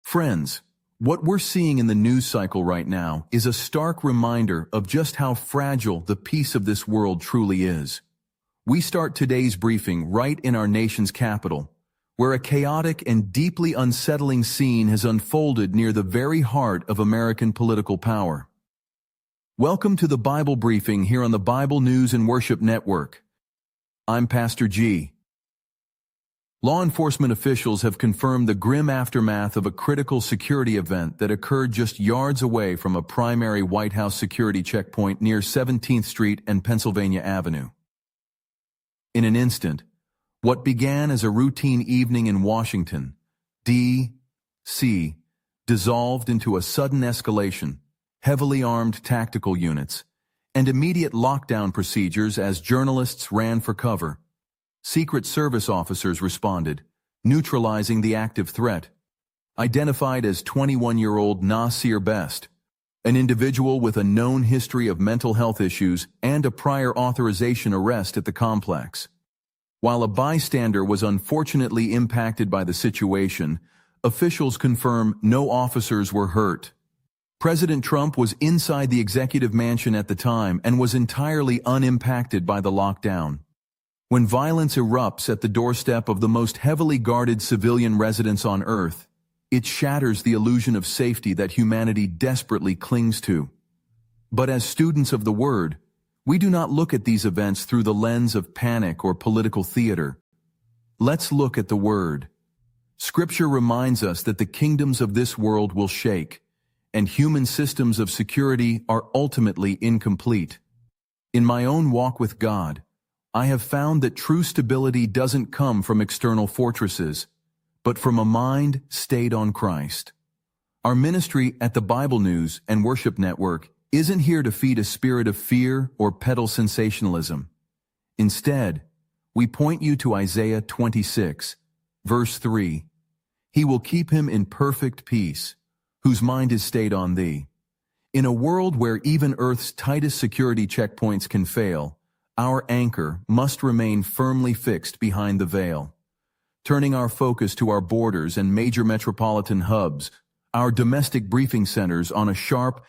Friends, what we're seeing in the news cycle right now is a stark reminder of just how fragile the peace of this world truly is. We start today's briefing right in our nation's capital, where a chaotic and deeply unsettling scene has unfolded near the very heart of American political power. Welcome to the Bible Briefing here on the Bible News and Worship Network. I'm Pastor G. Law enforcement officials have confirmed the grim aftermath of a critical security event that occurred just yards away from a primary White House security checkpoint near 17th Street and Pennsylvania Avenue. In an instant, what began as a routine evening in Washington, D.C., dissolved into a sudden escalation, heavily armed tactical units, and immediate lockdown procedures as journalists ran for cover. Secret Service officers responded, neutralizing the active threat. Identified as 21-year-old Nasir Best, an individual with a known history of mental health issues and a prior authorization arrest at the complex. While a bystander was unfortunately impacted by the situation, officials confirm no officers were hurt. President Trump was inside the executive mansion at the time and was entirely unimpacted by the lockdown. When violence erupts at the doorstep of the most heavily guarded civilian residence on Earth, it shatters the illusion of safety that humanity desperately clings to. But as students of the Word, we do not look at these events through the lens of panic or political theater. Let's look at the Word. Scripture reminds us that the kingdoms of this world will shake, and human systems of security are ultimately incomplete. In my own walk with God, I have found that true stability doesn't come from external fortresses, but from a mind stayed on Christ. Our ministry at the Bible News and Worship Network isn't here to feed a spirit of fear or peddle sensationalism. Instead, we point you to Isaiah 26, verse 3. He will keep him in perfect peace, whose mind is stayed on thee. In a world where even Earth's tightest security checkpoints can fail, our anchor must remain firmly fixed behind the veil. Turning our focus to our borders and major metropolitan hubs, our domestic briefing centers on a sharp,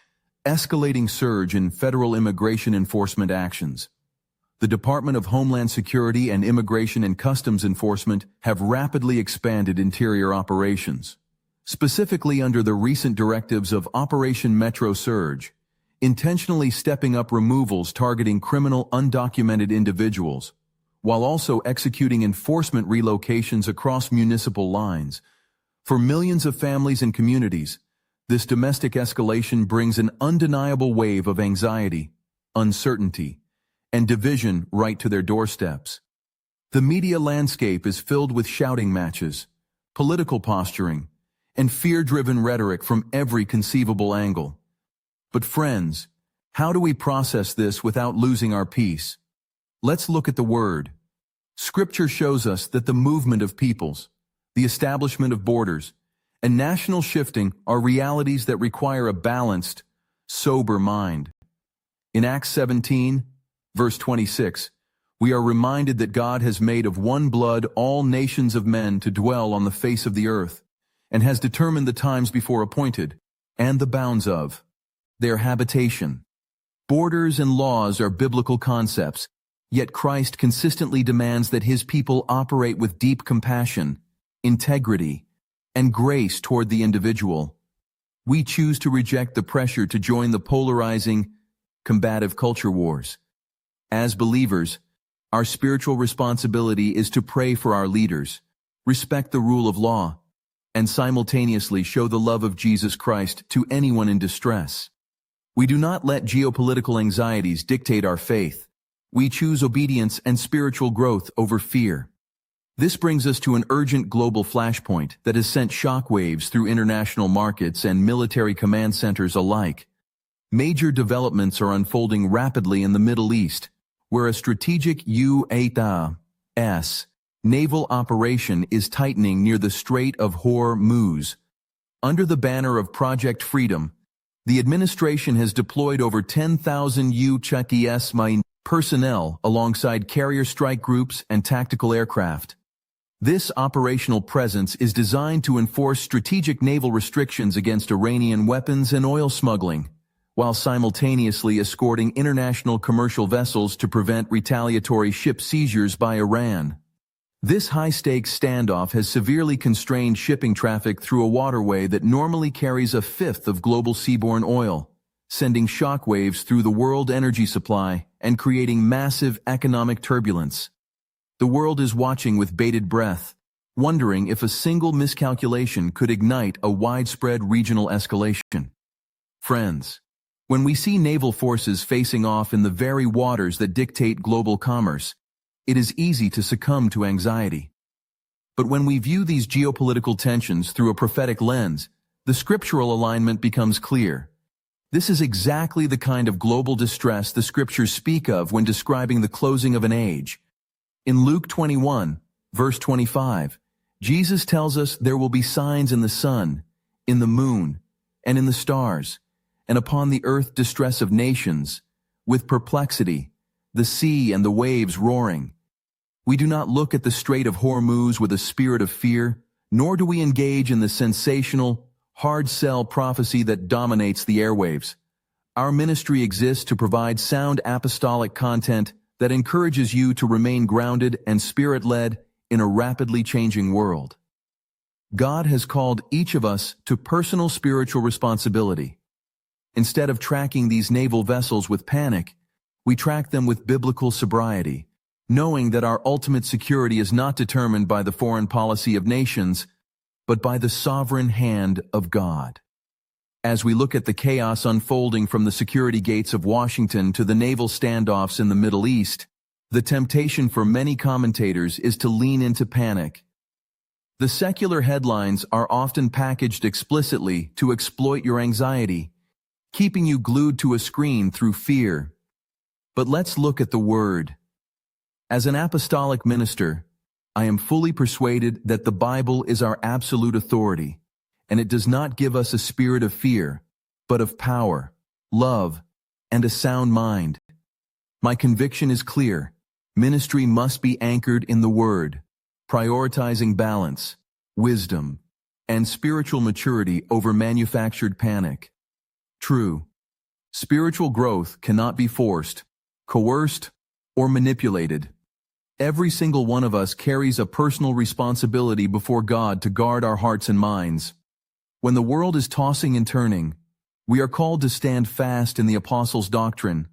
escalating surge in federal immigration enforcement actions. The Department of Homeland Security and Immigration and Customs Enforcement have rapidly expanded interior operations, specifically under the recent directives of Operation Metro Surge, intentionally stepping up removals targeting criminal undocumented individuals, while also executing enforcement relocations across municipal lines. For millions of families and communities, this domestic escalation brings an undeniable wave of anxiety, uncertainty, and division right to their doorsteps. The media landscape is filled with shouting matches, political posturing, and fear-driven rhetoric from every conceivable angle. But friends, how do we process this without losing our peace? Let's look at the Word. Scripture shows us that the movement of peoples, the establishment of borders, and national shifting are realities that require a balanced, sober mind. In Acts 17, verse 26, we are reminded that God has made of one blood all nations of men to dwell on the face of the earth, and has determined the times before appointed, and the bounds of their habitation. Borders and laws are biblical concepts, yet Christ consistently demands that his people operate with deep compassion, integrity, and grace toward the individual. We choose to reject the pressure to join the polarizing, combative culture wars. As believers, our spiritual responsibility is to pray for our leaders, respect the rule of law, and simultaneously show the love of Jesus Christ to anyone in distress. We do not let geopolitical anxieties dictate our faith. We choose obedience and spiritual growth over fear. This brings us to an urgent global flashpoint that has sent shockwaves through international markets and military command centers alike. Major developments are unfolding rapidly in the Middle East, where a strategic U.S. naval operation is tightening near the Strait of Hormuz. Under the banner of Project Freedom, the administration has deployed over 10,000 U.S. personnel alongside carrier strike groups and tactical aircraft. This operational presence is designed to enforce strategic naval restrictions against Iranian weapons and oil smuggling, while simultaneously escorting international commercial vessels to prevent retaliatory ship seizures by Iran. This high-stakes standoff has severely constrained shipping traffic through a waterway that normally carries a fifth of global seaborne oil, sending shockwaves through the world energy supply and creating massive economic turbulence. The world is watching with bated breath, wondering if a single miscalculation could ignite a widespread regional escalation. Friends, when we see naval forces facing off in the very waters that dictate global commerce, it is easy to succumb to anxiety. But when we view these geopolitical tensions through a prophetic lens, the scriptural alignment becomes clear. This is exactly the kind of global distress the scriptures speak of when describing the closing of an age. In Luke 21, verse 25, Jesus tells us there will be signs in the sun, in the moon, and in the stars, and upon the earth distress of nations, with perplexity, the sea and the waves roaring. We do not look at the Strait of Hormuz with a spirit of fear, nor do we engage in the sensational, hard-sell prophecy that dominates the airwaves. Our ministry exists to provide sound apostolic content that encourages you to remain grounded and spirit-led in a rapidly changing world. God has called each of us to personal spiritual responsibility. Instead of tracking these naval vessels with panic, we track them with biblical sobriety, knowing that our ultimate security is not determined by the foreign policy of nations, but by the sovereign hand of God. As we look at the chaos unfolding from the security gates of Washington to the naval standoffs in the Middle East, the temptation for many commentators is to lean into panic. The secular headlines are often packaged explicitly to exploit your anxiety, keeping you glued to a screen through fear. But let's look at the Word. As an apostolic minister, I am fully persuaded that the Bible is our absolute authority, and it does not give us a spirit of fear, but of power, love, and a sound mind. My conviction is clear. Ministry must be anchored in the Word, prioritizing balance, wisdom, and spiritual maturity over manufactured panic. True, spiritual growth cannot be forced, coerced, or manipulated. Every single one of us carries a personal responsibility before God to guard our hearts and minds. When the world is tossing and turning, we are called to stand fast in the Apostles' doctrine,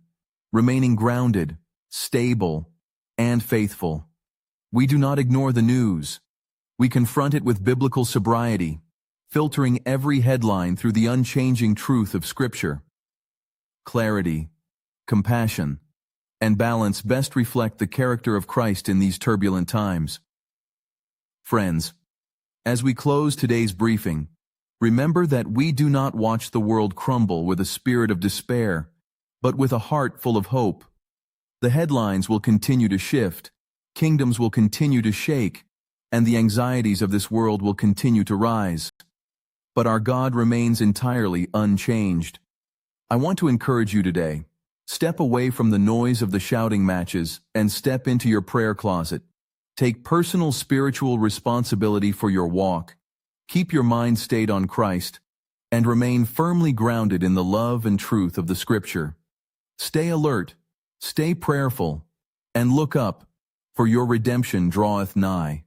remaining grounded, stable, and faithful. We do not ignore the news. We confront it with biblical sobriety, filtering every headline through the unchanging truth of Scripture. Clarity, compassion, and balance best reflect the character of Christ in these turbulent times. Friends, as we close today's briefing, remember that we do not watch the world crumble with a spirit of despair, but with a heart full of hope. The headlines will continue to shift, kingdoms will continue to shake, and the anxieties of this world will continue to rise. But our God remains entirely unchanged. I want to encourage you today. Step away from the noise of the shouting matches and step into your prayer closet. Take personal spiritual responsibility for your walk. Keep your mind stayed on Christ, and remain firmly grounded in the love and truth of the Scripture. Stay alert, stay prayerful, and look up, for your redemption draweth nigh.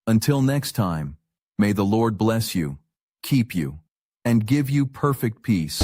Until next time, may the Lord bless you, keep you, and give you perfect peace.